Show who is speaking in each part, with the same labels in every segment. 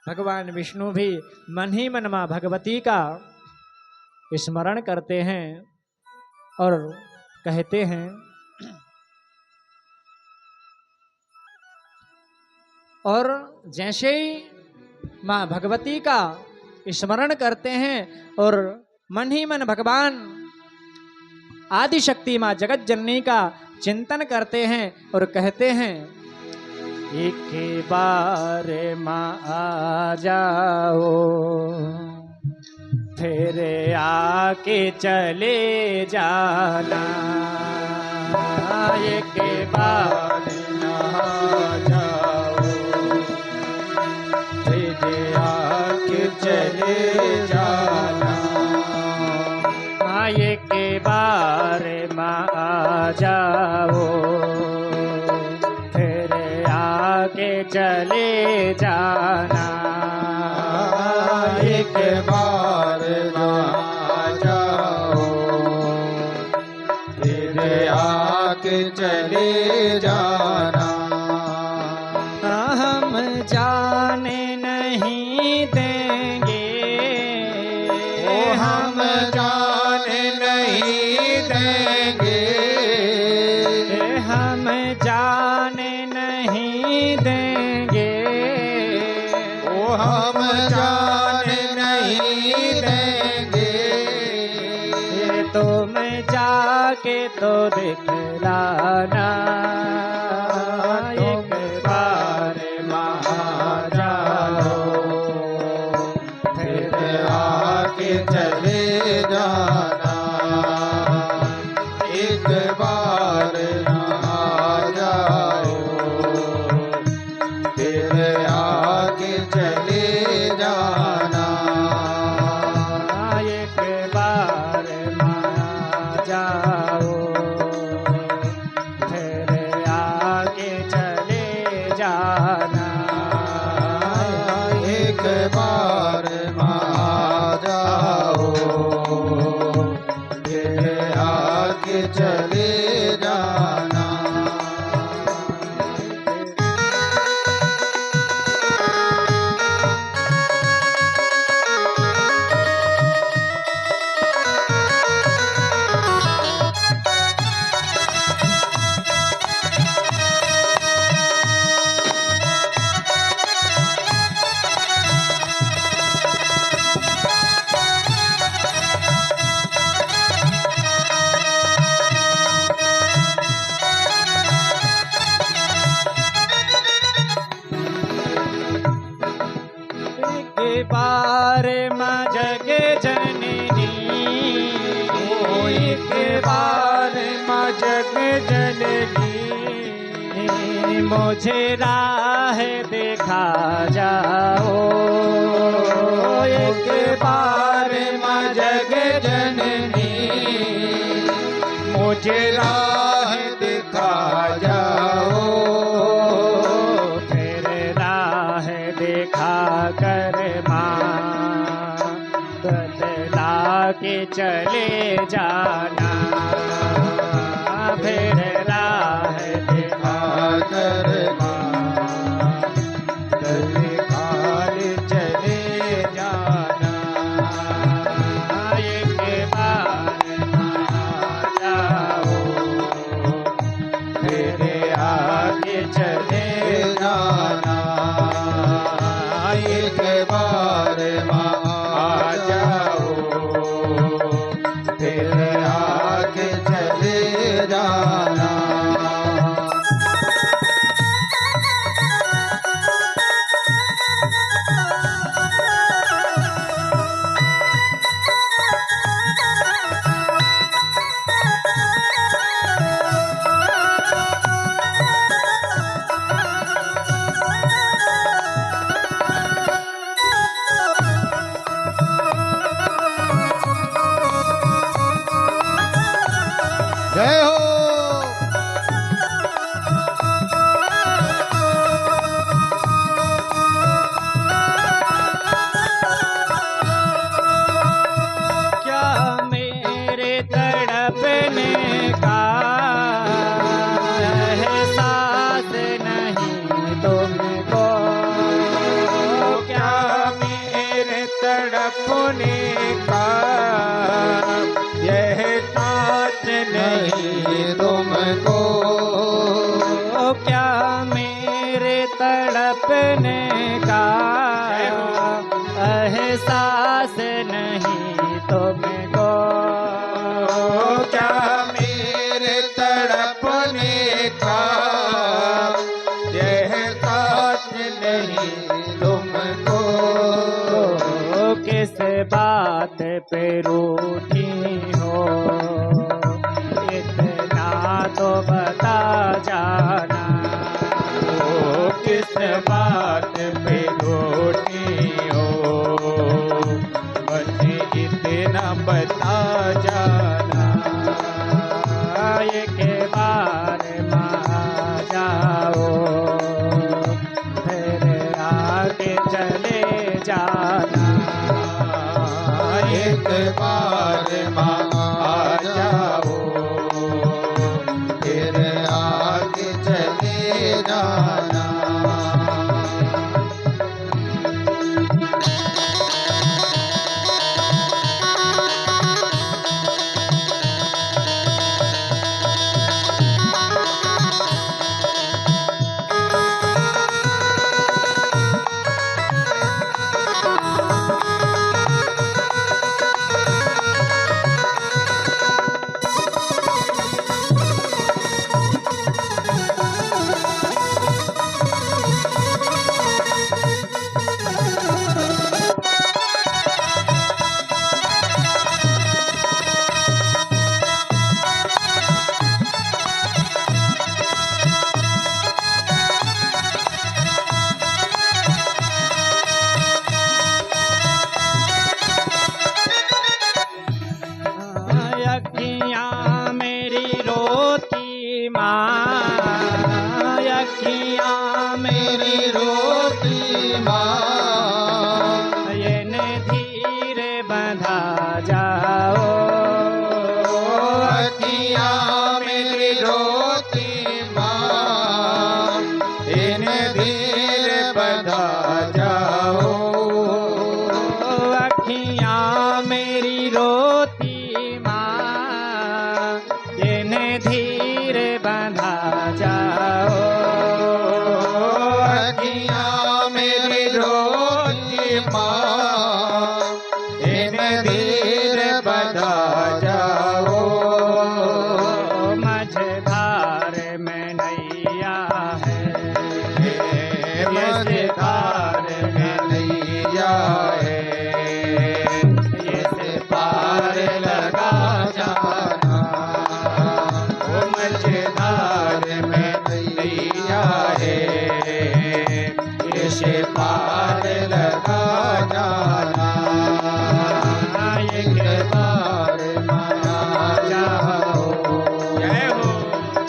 Speaker 1: भगवान विष्णु भी मन ही मन मां भगवती का स्मरण करते हैं और कहते हैं, और जैसे ही मां भगवती का स्मरण करते हैं और मन ही मन भगवान आदि शक्ति मां जगत जननी का चिंतन करते हैं और कहते हैं, एक बार मां आ जाओ, फिर आके चले जाना, एक बार आ जाओ, फिर आके चले जाना, एक बार मां आ जाओ, फिर आके चले जाना,
Speaker 2: एक बार आ जाओ, फिर आके चले जाना,
Speaker 1: हम जाने नहीं देंगे,
Speaker 2: हम जाने नहीं देंगे,
Speaker 1: हम जाने नहीं देंगे,
Speaker 2: हम जाने नहीं देंगे,
Speaker 1: तुम जाके तो दिखलाना, एक बार मां जाओ,
Speaker 2: फिर आके चले जाना, एक बार आ जाओ, फिर आके चले जाना,
Speaker 1: एक बार मां जाओ, फिर आगे चले जाना,
Speaker 2: एक बार आ जाओ, फिर आके चले जाना,
Speaker 1: एक बार मां जग जननी, एक बार मां जग जननी, मुझे राह दिखा जाओ, एक बार मां जग जननी,
Speaker 2: मुझे राह दिखा जाओ,
Speaker 1: फिर राह दिखा कर मां बदला के चले जाना, फिर राह दिखा
Speaker 2: कर
Speaker 1: दिखाल चले जाना, एक बार आ जाओ, फिर आगे चले
Speaker 2: जाना, एक बार आ जाओ, फिर आके चले जाना,
Speaker 3: तड़पने का यह साथ नहीं
Speaker 2: तुमको
Speaker 1: क्या मेरे तड़पने का एहसास नहीं तुमको
Speaker 2: क्या मेरे तड़पने का यह साथ नहीं तुमको
Speaker 1: किस बात पे रूठी हो इतना तो बता जाना
Speaker 3: किस बात पे रोटी हो बस इतना बता जाना
Speaker 1: एक बार मां जाओ फिर आगे चले जाना
Speaker 2: एक बार मां आ जाओ फिर आगे चले जाना
Speaker 1: अखियां मेरी रोती माँ अखियां
Speaker 2: मेरी रोती माँ
Speaker 1: ये धीरे बंधा जाओ
Speaker 2: अखियाँ मेरी रोती माँ इन्हें धीरे बधा जाओ
Speaker 1: अखियां मेरी रोती माँ इन्हें धीरे बंधा जाओ
Speaker 2: अखियाँ मेरी रोती माँ इन्हें धीरे बधा जाओ
Speaker 1: मझधार में नैया है
Speaker 2: मझधार में नैया है
Speaker 1: ये
Speaker 2: पार लगा जाना ओ मझधार में नैया है इसे पार लगा जाना एक बार माया जाओ
Speaker 1: जय हो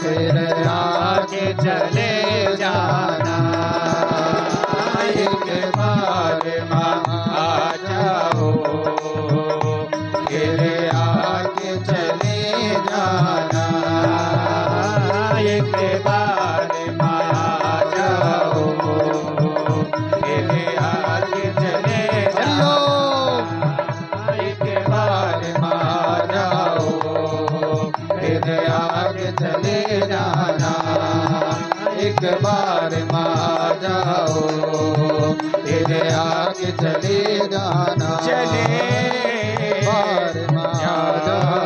Speaker 2: फिर आगे चले जाना एक बार माया जाओ फिर आगे चले जाना एक बार माया जाओ फिर आगे चले जाओ एक बार माया जाओ फिर आगे चले जाना एक बार माया जाओ फिर आगे चले जाना
Speaker 3: चले
Speaker 2: बार माया जाओ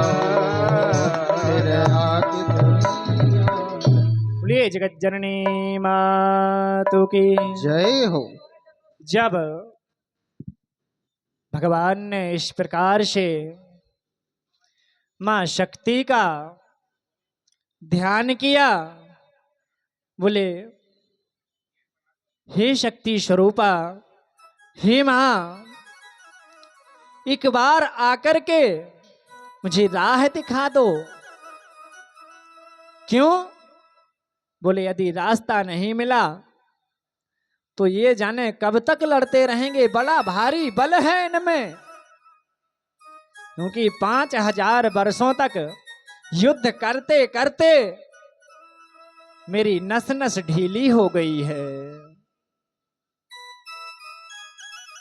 Speaker 2: फिर आगे चले जाना।
Speaker 1: बोलिए जगत जननी मातु की
Speaker 2: जय हो।
Speaker 1: जब भगवान ने इस प्रकार से मां शक्ति का ध्यान किया बोले हे शक्ति स्वरूपा हे मां एक बार आकर के मुझे राह दिखा दो क्यों बोले यदि रास्ता नहीं मिला तो ये जाने कब तक लड़ते रहेंगे बड़ा भारी बल है इनमें क्योंकि 5000 वर्षों तक युद्ध करते करते मेरी नस नस ढीली हो गई है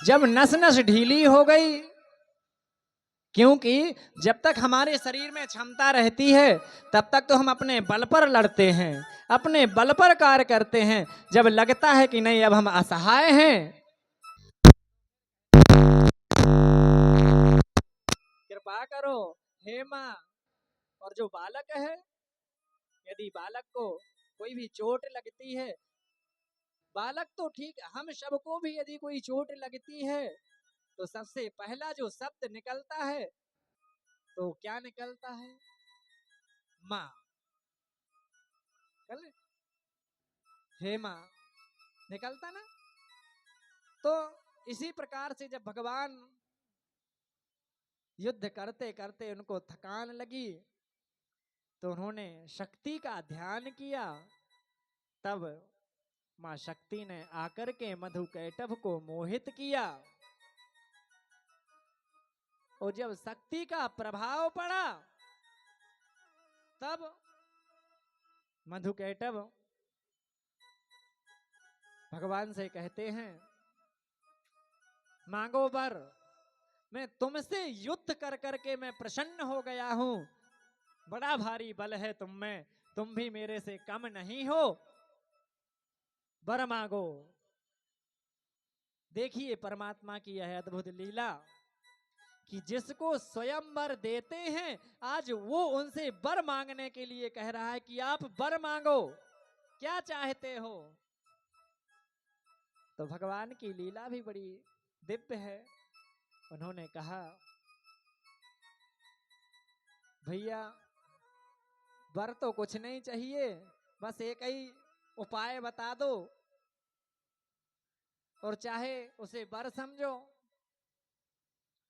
Speaker 1: जब नस नस ढीली हो गई, क्योंकि जब तक हमारे शरीर में क्षमता रहती है तब तक तो हम अपने बल पर लड़ते हैं, अपने बल पर कार्य करते हैं। जब लगता है कि नहीं अब हम असहाय हैं, कृपा करो हे मां। और जो बालक है, यदि बालक को कोई भी चोट लगती है, बालक तो ठीक है, हम सबको भी यदि कोई चोट लगती है तो सबसे पहला जो शब्द निकलता है तो क्या निकलता है? माँ। कल हे माँ निकलता ना। तो इसी प्रकार से जब भगवान युद्ध करते करते उनको थकान लगी तो उन्होंने शक्ति का ध्यान किया। तब माँ शक्ति ने आकर के मधु कैटभ को मोहित किया, और जब शक्ति का प्रभाव पड़ा तब मधु कैटभ भगवान से कहते हैं, मांगो वर, मैं तुमसे युद्ध कर करके मैं प्रसन्न हो गया हूं, बड़ा भारी बल है तुम में, तुम भी मेरे से कम नहीं हो, वर मांगो। देखिए परमात्मा की यह अद्भुत लीला कि जिसको स्वयं वर देते हैं, आज वो उनसे वर मांगने के लिए कह रहा है कि आप वर मांगो, क्या चाहते हो। तो भगवान की लीला भी बड़ी दिव्य है। उन्होंने कहा, भैया वर तो कुछ नहीं चाहिए, बस एक ही उपाय बता दो, और चाहे उसे वर समझो।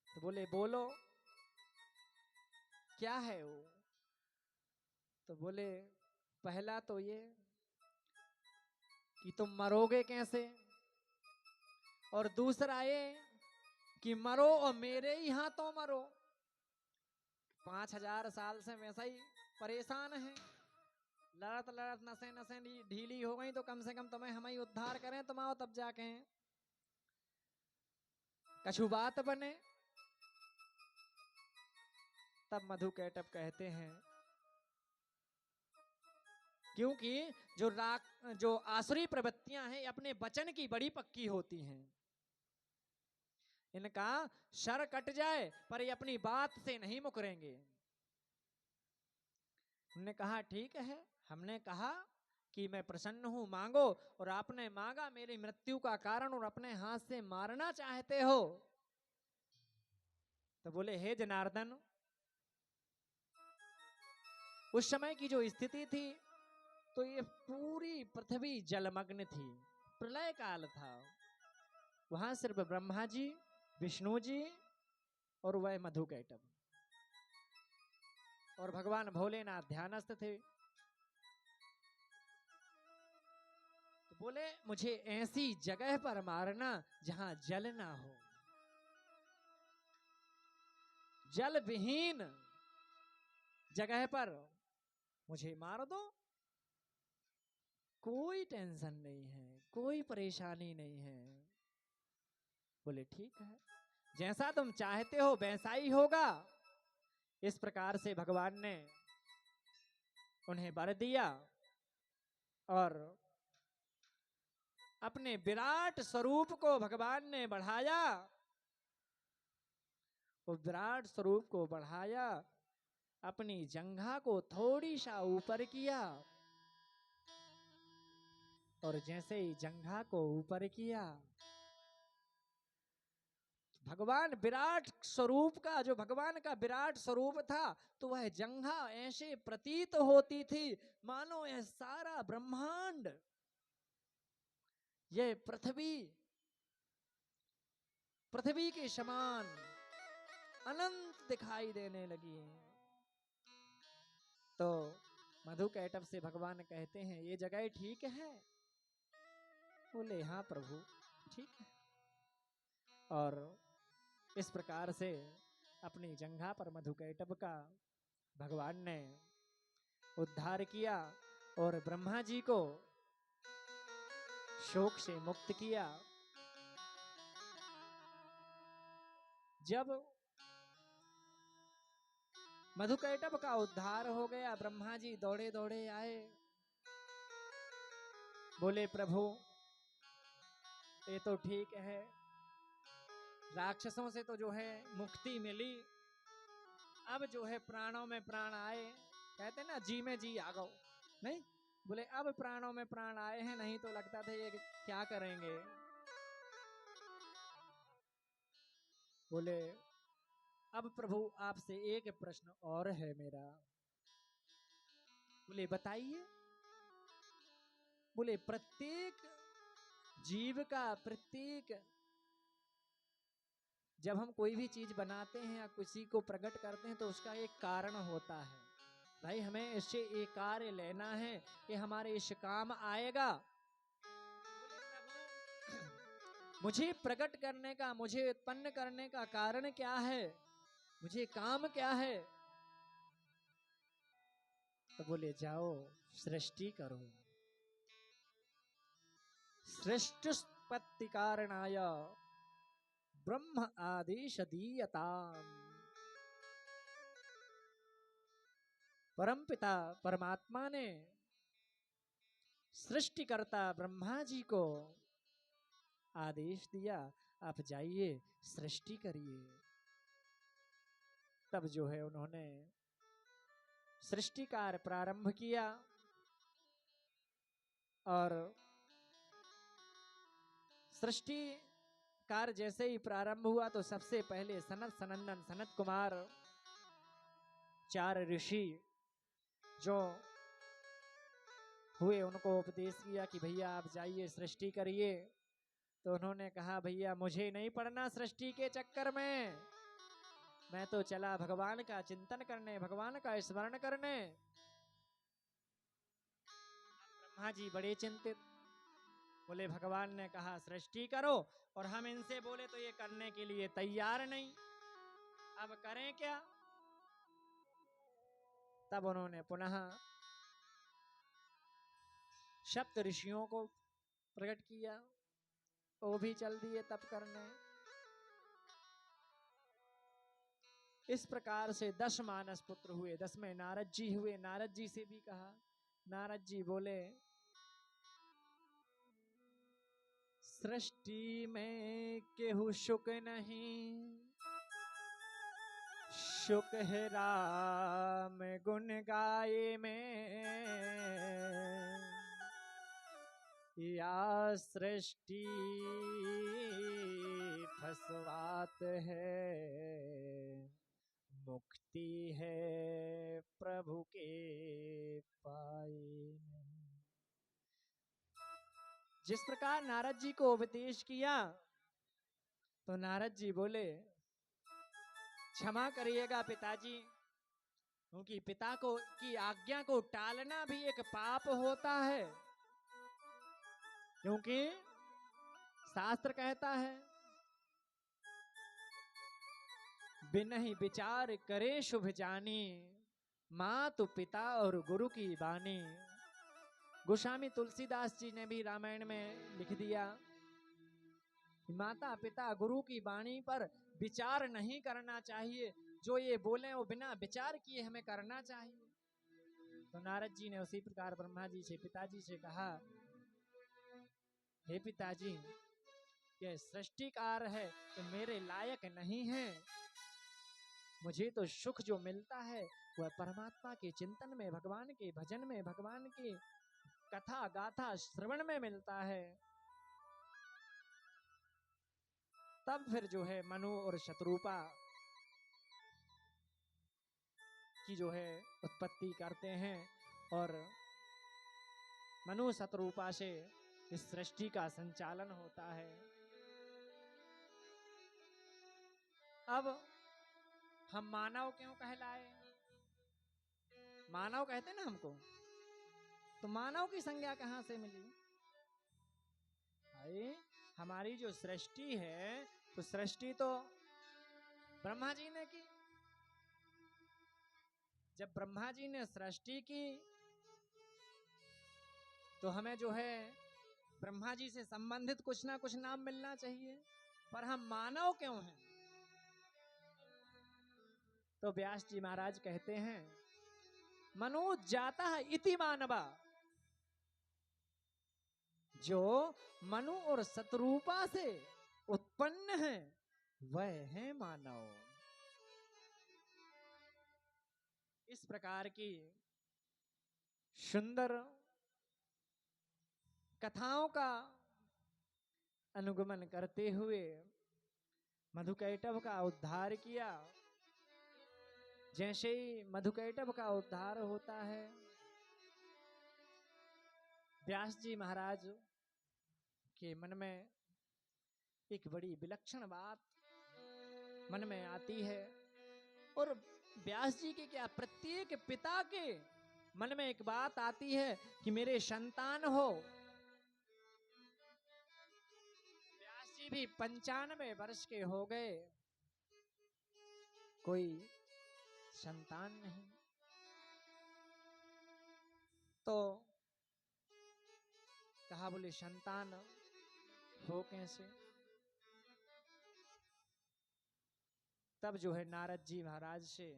Speaker 1: तो बोले बोलो क्या है वो। तो बोले पहला तो ये कि तुम मरोगे कैसे, और दूसरा ये कि मरो और मेरे ही हाथों मरो। 5000 साल से वैसा ही परेशान है, लड़त लड़त नसें नसें ढीली हो गई, तो कम से कम तुम्हें हम ही उद्धार करें, तुम आओ तब जाके कछु बात बने। तब मधु कैटभ कहते हैं, क्योंकि जो आसुरी प्रवृत्तियां हैं अपने वचन की बड़ी पक्की होती हैं, इनका शर कट जाए पर ये अपनी बात से नहीं मुकरेंगे। हमने कहा ठीक है, हमने कहा कि मैं प्रसन्न हूं, मांगो, और आपने मांगा मेरी मृत्यु का कारण और अपने हाथ से मारना चाहते हो। तो बोले हे जनार्दन, उस समय की जो स्थिति थी तो ये पूरी पृथ्वी जलमग्न थी, प्रलय काल था। वहां सिर्फ ब्रह्मा जी, विष्णु जी और वह मधु कैटभ और भगवान भोलेनाथ ध्यानस्थ थे। तो बोले मुझे ऐसी जगह पर मारना जहां जल ना हो, जल विहीन जगह पर मुझे मार दो, कोई टेंशन नहीं है, कोई परेशानी नहीं है। बोले ठीक है, जैसा तुम चाहते हो वैसा ही होगा। इस प्रकार से भगवान ने उन्हें वर दिया और अपने विराट स्वरूप को भगवान ने बढ़ाया, और विराट स्वरूप को बढ़ाया, अपनी जंघा को थोड़ी सा ऊपर किया, और जैसे ही जंघा को ऊपर किया, भगवान विराट स्वरूप का, जो भगवान का विराट स्वरूप था, तो वह जंघा ऐसे प्रतीत होती थी मानो यह सारा ब्रह्मांड, यह पृथ्वी के समान अनंत दिखाई देने लगी। तो मधु कैटभ से भगवान कहते हैं, ये जगह ठीक है। बोले हाँ प्रभु ठीक है। और इस प्रकार से अपनी जंघा पर मधु कैटभ का भगवान ने उद्धार किया और ब्रह्मा जी को शोक से मुक्त किया। जब मधुकैटभ का उद्धार हो गया, ब्रह्मा जी दौड़े दौड़े आए, बोले प्रभु ये तो ठीक है, राक्षसों से तो जो है मुक्ति मिली, अब जो है प्राणों में प्राण आए, कहते ना जी में जी आ गओ, नहीं बोले अब प्राणों में प्राण आए हैं, नहीं तो लगता था ये क्या करेंगे। बोले अब प्रभु आपसे एक प्रश्न और है मेरा। बोले बताइए। बोले प्रत्येक जीव का, प्रत्येक जब हम कोई भी चीज बनाते हैं या किसी को प्रकट करते हैं तो उसका एक कारण होता है। भाई हमें इससे एक कार्य लेना है कि हमारे इस काम आएगा। मुझे प्रकट करने का, मुझे उत्पन्न करने का कारण क्या है, मुझे काम क्या है। तो बोले जाओ सृष्टि करो। सृष्टिस्पत्ति कारणाय ब्रह्म आदेश दीयताम। परमपिता परमात्मा ने सृष्टिकर्ता ब्रह्मा जी को आदेश दिया, आप जाइए सृष्टि करिए। तब जो है उन्होंने सृष्टि कार्य प्रारंभ किया और सृष्टि कार्य जैसे ही प्रारंभ हुआ तो सबसे पहले सनत सनंदन सनत कुमार, 4 ऋषि जो हुए उनको उपदेश किया कि भैया आप जाइए सृष्टि करिए। तो उन्होंने कहा भैया मुझे नहीं पढ़ना सृष्टि के चक्कर में, मैं तो चला भगवान का चिंतन करने, भगवान का स्मरण करने। ब्रह्मा जी बड़े चिंतित, बोले भगवान ने कहा सृष्टि करो और हम इनसे बोले तो ये करने के लिए तैयार नहीं, अब करें क्या। तब उन्होंने पुनः 7 ऋषियों को प्रकट किया, वो भी चल दिए तप करने। इस प्रकार से 10 मानस पुत्र हुए, 10वें नारद जी हुए। नारद जी से भी कहा, नारद जी बोले सृष्टि में केहू शुक नहीं, शुक है राम गुण गाये में, या सृष्टि फसवात है, मुक्ति है प्रभु के पाए। जिस प्रकार नारद जी को उपदेश किया तो नारद जी बोले क्षमा करिएगा पिताजी, क्योंकि पिता को की आज्ञा को टालना भी एक पाप होता है। क्योंकि शास्त्र कहता है बिनहि विचार करे शुभ जानी, मातु पिता और गुरु की वाणी। गोस्वामी तुलसीदास जी ने भी रामायण में लिख दिया, माता पिता गुरु की वाणी पर विचार नहीं करना चाहिए, जो ये बोले वो बिना विचार किए हमें करना चाहिए। तो नारद जी ने उसी प्रकार ब्रह्मा जी से, पिताजी से कहा, हे पिताजी ये सृष्टिकार है तो मेरे लायक नहीं है, मुझे तो सुख जो मिलता है वह परमात्मा के चिंतन में, भगवान के भजन में, भगवान की कथा गाथा श्रवण में मिलता है। तब फिर जो है मनु और शत्रुपा की जो है उत्पत्ति करते हैं और मनु शत्रुपा से इस सृष्टि का संचालन होता है। अब हम मानव क्यों कहलाए, मानव कहते ना हमको, तो मानव की संज्ञा कहां से मिली। भाई हमारी जो सृष्टि है तो सृष्टि तो ब्रह्मा जी ने की। जब ब्रह्मा जी ने सृष्टि की तो हमें जो है ब्रह्मा जी से संबंधित कुछ ना कुछ नाम मिलना चाहिए, पर हम मानव क्यों हैं। तो व्यास जी महाराज कहते हैं मनो जाता है इति मानवा, जो मनु और शत्रुपा से उत्पन्न है वह है मानव। इस प्रकार की सुंदर कथाओं का अनुगमन करते हुए मधुकैटभ का उद्धार किया। जैसे ही मधुकैटभ का उद्धार होता है, व्यास जी महाराज के मन में एक बड़ी विलक्षण बात मन में आती है, और व्यास जी के क्या प्रत्येक पिता के मन में एक बात आती है कि मेरे संतान हो। व्यास जी भी 95 वर्ष के हो गए, कोई संतान नहीं। तो कहा बोले संतान हो कैसे। तब जो है नारद जी महाराज से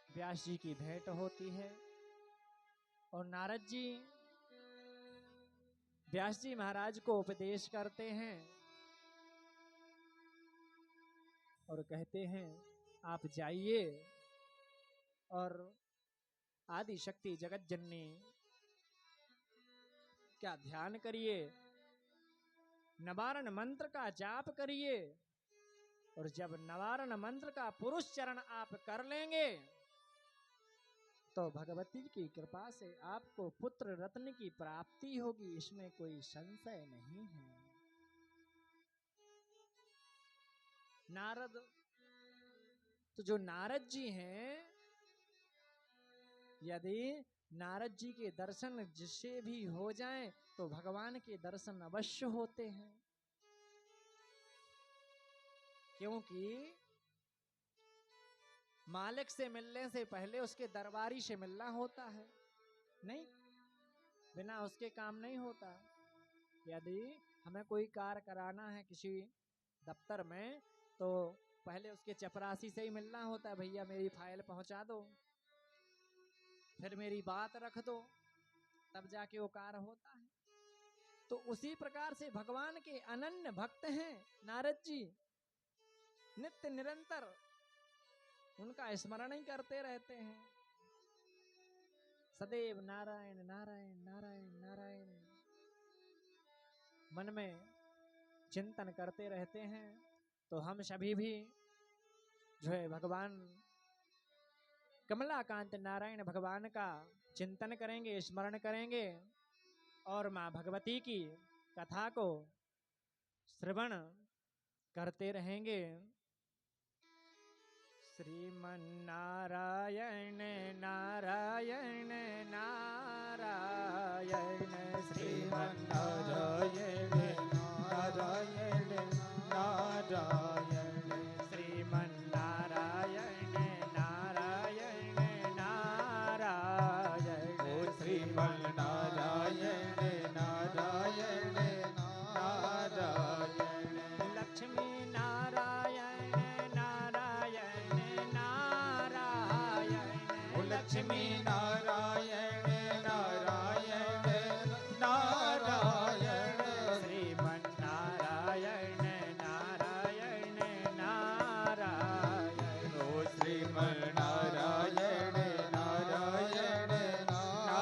Speaker 1: व्यास जी की भेंट होती है, और नारद जी व्यास जी महाराज को उपदेश करते हैं और कहते हैं आप जाइए और आदि शक्ति जगत जननी क्या ध्यान करिए, नवारण मंत्र का जाप करिए, और जब नवारण मंत्र का पुरुष चरण आप कर लेंगे तो भगवती की कृपा से आपको पुत्र रत्न की प्राप्ति होगी, इसमें कोई संशय नहीं है। नारद तो जो नारद जी हैं, यदि नारद जी के दर्शन जिससे भी हो जाएं तो भगवान के दर्शन अवश्य होते हैं, क्योंकि मालिक से मिलने से पहले उसके दरबारी से मिलना होता है, नहीं बिना उसके काम नहीं होता। यदि हमें कोई कार्य कराना है किसी दफ्तर में तो पहले उसके चपरासी से ही मिलना होता है, भैया मेरी फाइल पहुंचा दो, फिर मेरी बात रख दो, तब जाके वो कार्य होता है। तो उसी प्रकार से भगवान के अनन्य भक्त हैं नारद जी, नित्य निरंतर उनका स्मरण ही करते रहते हैं, सदैव नारायण नारायण नारायण नारायण मन में चिंतन करते रहते हैं। तो हम सभी भी जो है भगवान कमलाकांत नारायण भगवान का चिंतन करेंगे, स्मरण करेंगे, और माँ भगवती की कथा को श्रवण करते रहेंगे। श्रीमन नारायण नारायण नारायण,
Speaker 3: श्रीमन नारायण नारायण नारायण,
Speaker 1: श्रीमन नारायण नारायण नारायण,
Speaker 3: ओ श्रीमन नारायण नारायण नारायण,
Speaker 1: लक्ष्मी नारायण नारायण नारायण,
Speaker 3: ओ लक्ष्मी नारायण नारायण नारायण,
Speaker 1: श्रीमन नारायण नारायण नारायण,
Speaker 3: ओ श्रीमन नारायण नारायण नारायण।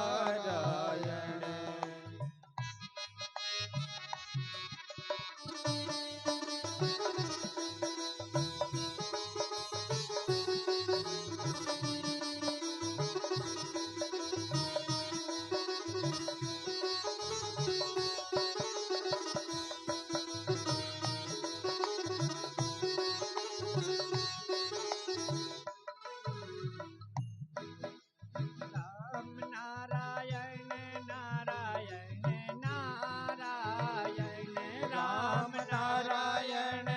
Speaker 1: राम नारायण नारायण नारायण,
Speaker 3: राम नारायण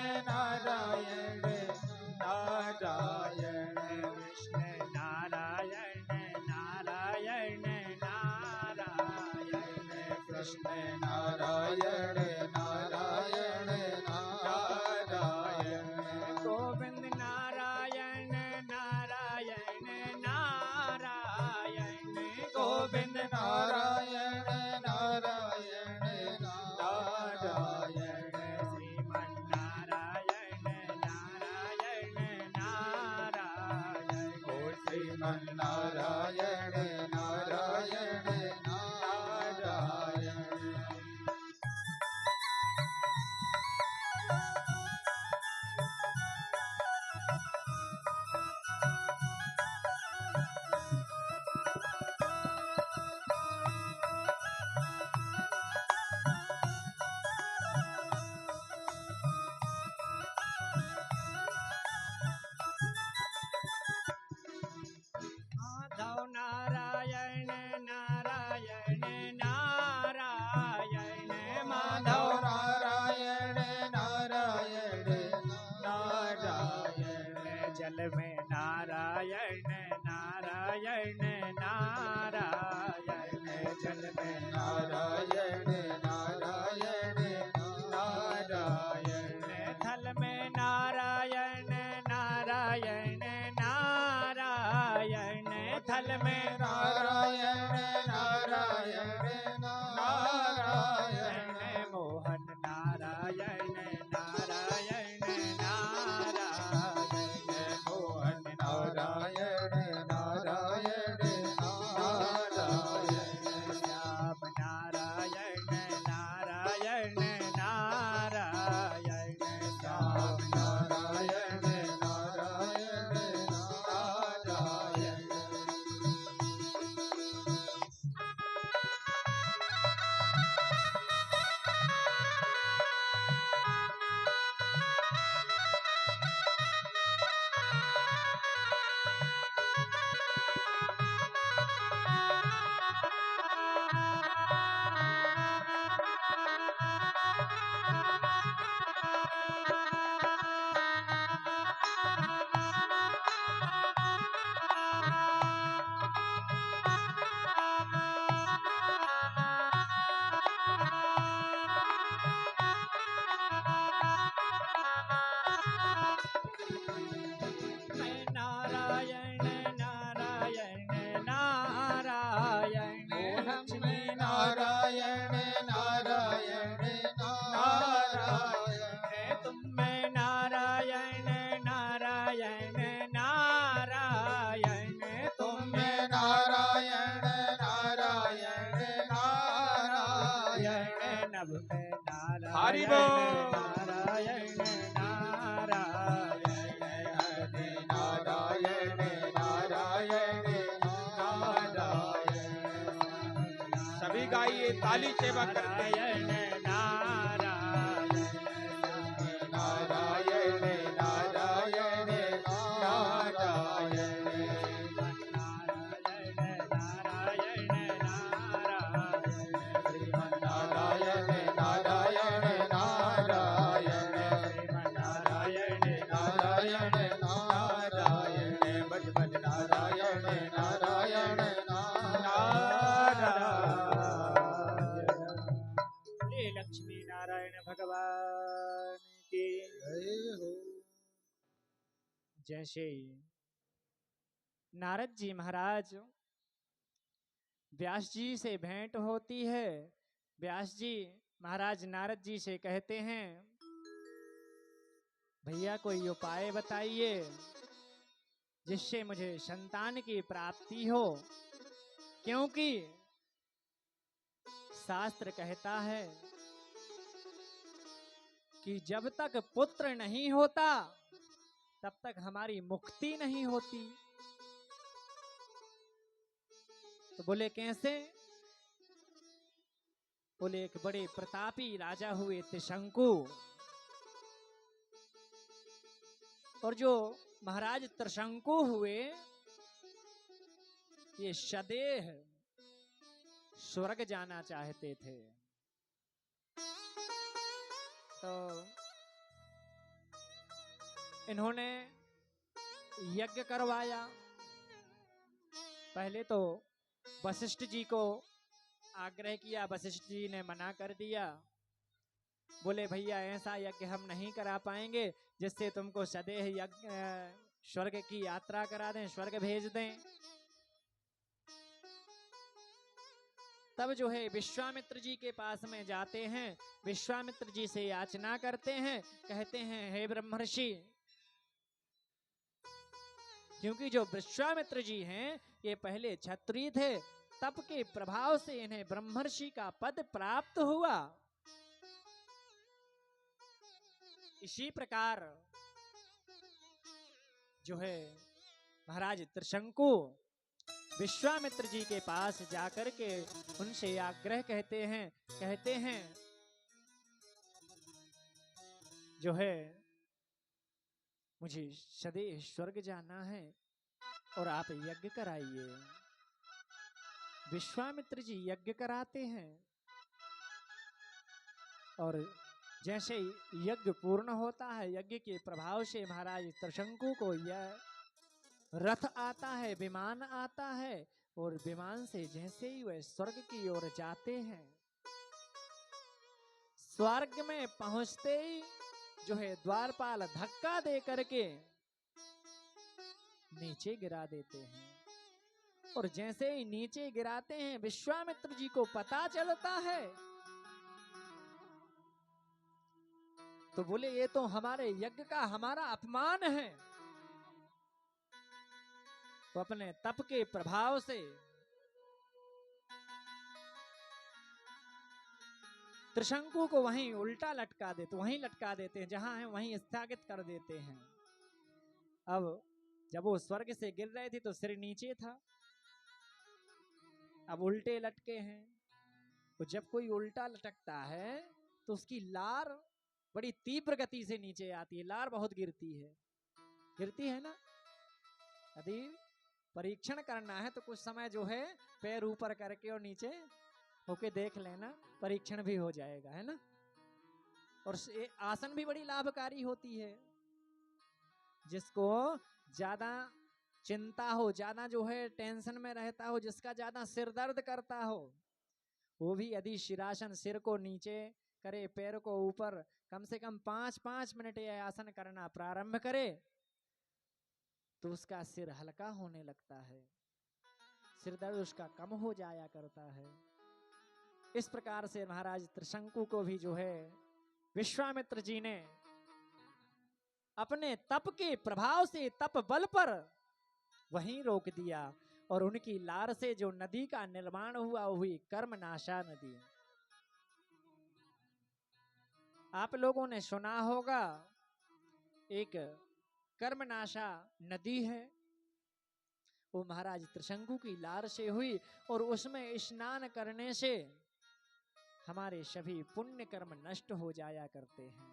Speaker 3: गोविंद नारायण नारायण नारायण श्रीमन नारायण नारायण नारायण ओ श्रीमन नारायण नारायण नारायण माधव नारायण नारायण नारायण माधव नारायण नारायण नारायण जल में नारायण नारायण नारायण जल में नारायण नारायण नारायण थल में नारायण नारायण नारायण थल में नारायण नारायण नारायण मोहन नारायण नारायण नारायण मोहन नारायण नारायण नारायण श्याम नारायण नारायण नारायण श्याम नारायण नारायण नारायण नारायण नारायण नारायण लक्ष्मी नारायण नारायण नारायण तुम में नारायण नारायण नारायण तुम में नारायण नारायण नारायण नभ में नारायण नारायण नारायण हरे नारायण नारायण नारायण सभी गाइए ताली सेवा करते हैं नारायण नारायण नारायण नारायण नारायण नारायण श्रीमन नारायण नारायण नारायण श्रीमन नारायण नारायण नारायण बज बज नारायण नारायण नारायण लक्ष्मी नारायण भगवान की
Speaker 2: जय हो।
Speaker 1: जैसे नारद जी महाराज व्यास जी से भेंट होती है, व्यास जी महाराज नारद जी से कहते हैं भैया कोई उपाय बताइए जिससे मुझे संतान की प्राप्ति हो, क्योंकि शास्त्र कहता है कि जब तक पुत्र नहीं होता तब तक हमारी मुक्ति नहीं होती। तो बोले कैसे? बोले एक बड़े प्रतापी राजा हुए त्रिशंकु, और जो महाराज त्रिशंकु हुए ये सदेह स्वर्ग जाना चाहते थे। तो इन्होंने यज्ञ करवाया। पहले तो वशिष्ठ जी को आग्रह किया, वशिष्ठ जी ने मना कर दिया। बोले भैया ऐसा यज्ञ हम नहीं करा पाएंगे जिससे तुमको सदेह यज्ञ स्वर्ग की यात्रा करा दें, स्वर्ग भेज दें। तब जो है विश्वामित्र जी के पास में जाते हैं, विश्वामित्र जी से याचना करते हैं, कहते हैं हे ब्रह्मर्षि, क्योंकि जो विश्वामित्र जी हैं ये पहले क्षत्रिय थे, तप के प्रभाव से इन्हें ब्रह्मर्षि का पद प्राप्त हुआ। इसी प्रकार जो है महाराज त्रिशंकु विश्वामित्र जी के पास जाकर के उनसे आग्रह कहते हैं जो है मुझे सदैव स्वर्ग जाना है और आप यज्ञ कराइए। विश्वामित्र जी यज्ञ कराते हैं और जैसे यज्ञ पूर्ण होता है, यज्ञ के प्रभाव से महाराज त्रिशंकु को यह रथ आता है, विमान आता है, और विमान से जैसे ही वह स्वर्ग की ओर जाते हैं, स्वर्ग में पहुंचते ही जो है द्वारपाल धक्का दे करके नीचे गिरा देते हैं। और जैसे ही नीचे गिराते हैं विश्वामित्र जी को पता चलता है, तो बोले ये तो हमारे यज्ञ का हमारा अपमान है। तो अपने तप के प्रभाव से त्रिशंकु को वहीं उल्टा लटका देते, वहीं लटका देते हैं, जहां है वहीं स्थगित कर देते हैं। अब जब वो स्वर्ग से गिर रहे थे तो सिर नीचे था, अब उल्टे लटके हैं। तो जब कोई उल्टा लटकता है तो उसकी लार बड़ी तीव्र गति से नीचे आती है, लार बहुत गिरती है ना। यदि परीक्षण करना है तो कुछ समय जो है पैर ऊपर करके और नीचे होके देख लेना, परीक्षण भी हो जाएगा, है ना। और आसन भी बड़ी लाभकारी होती है। जिसको ज्यादा चिंता हो, ज्यादा जो है टेंशन में रहता हो, जिसका ज्यादा सिर दर्द करता हो, वो भी यदि शिरासन सिर को नीचे करे, पैर को ऊपर, कम से कम 5-5 मिनट यह आसन करना प्रारंभ करे तो उसका सिर हल्का होने लगता है, सिर दर्द उसका कम हो जाया करता है। इस प्रकार से महाराज त्रिशंकु को भी जो है विश्वामित्र जी ने अपने तप के प्रभाव से, तप बल पर वहीं रोक दिया और उनकी लार से जो नदी का निर्माण हुआ हुई कर्मनाशा नदी। आप लोगों ने सुना होगा एक कर्मनाशा नदी है, वो महाराज त्रिशंकु की लार से हुई और उसमें स्नान करने से हमारे सभी पुण्य कर्म नष्ट हो जाया करते हैं,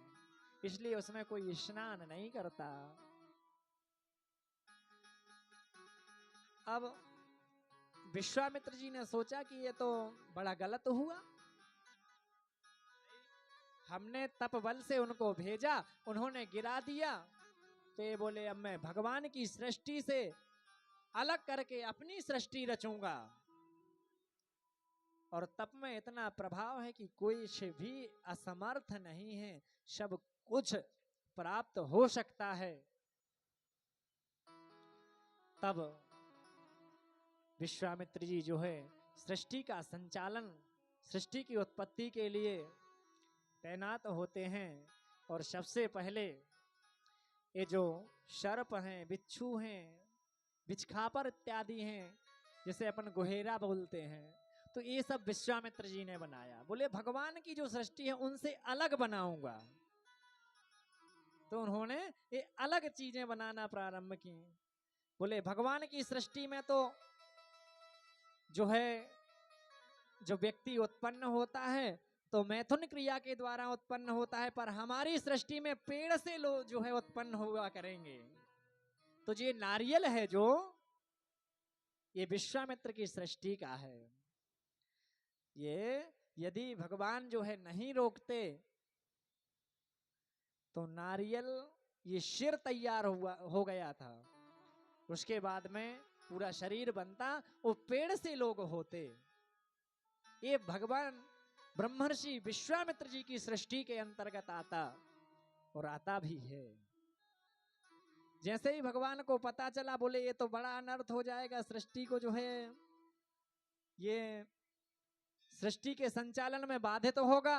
Speaker 1: इसलिए उसमें कोई स्नान नहीं करता। अब विश्वामित्र जी ने सोचा कि ये तो बड़ा गलत हुआ, हमने तप बल से उनको भेजा, उन्होंने गिरा दिया, तो ये बोले अब मैं भगवान की सृष्टि से अलग करके अपनी सृष्टि रचूंगा। और तप में इतना प्रभाव है कि कोई से भी असमर्थ नहीं है, सब कुछ प्राप्त हो सकता है। तब विश्वामित्र जी जो है सृष्टि का संचालन, सृष्टि की उत्पत्ति के लिए तैनात होते हैं। और सबसे पहले ये जो सर्प हैं, बिच्छू हैं, बिच्छखापर इत्यादि हैं, जिसे अपन गुहेरा बोलते हैं, तो ये सब विश्वामित्र जी ने बनाया। बोले भगवान की जो सृष्टि है उनसे अलग बनाऊंगा, तो उन्होंने ये अलग चीजें बनाना प्रारंभ की। बोले भगवान की सृष्टि में तो जो है जो व्यक्ति उत्पन्न होता है तो मैथुन क्रिया के द्वारा उत्पन्न होता है, पर हमारी सृष्टि में पेड़ से लोग जो है उत्पन्न हुआ करेंगे। तो ये नारियल है जो ये विश्वामित्र की सृष्टि का है। ये यदि भगवान जो है नहीं रोकते तो नारियल ये सिर तैयार हो गया था, उसके बाद में पूरा शरीर बनता, वो पेड़ से लोग होते। ये भगवान ब्रह्मर्षि विश्वामित्र जी की सृष्टि के अंतर्गत आता और आता भी है। जैसे ही भगवान को पता चला, बोले ये तो बड़ा अनर्थ हो जाएगा, सृष्टि को जो है ये सृष्टि के संचालन में बाधित होगा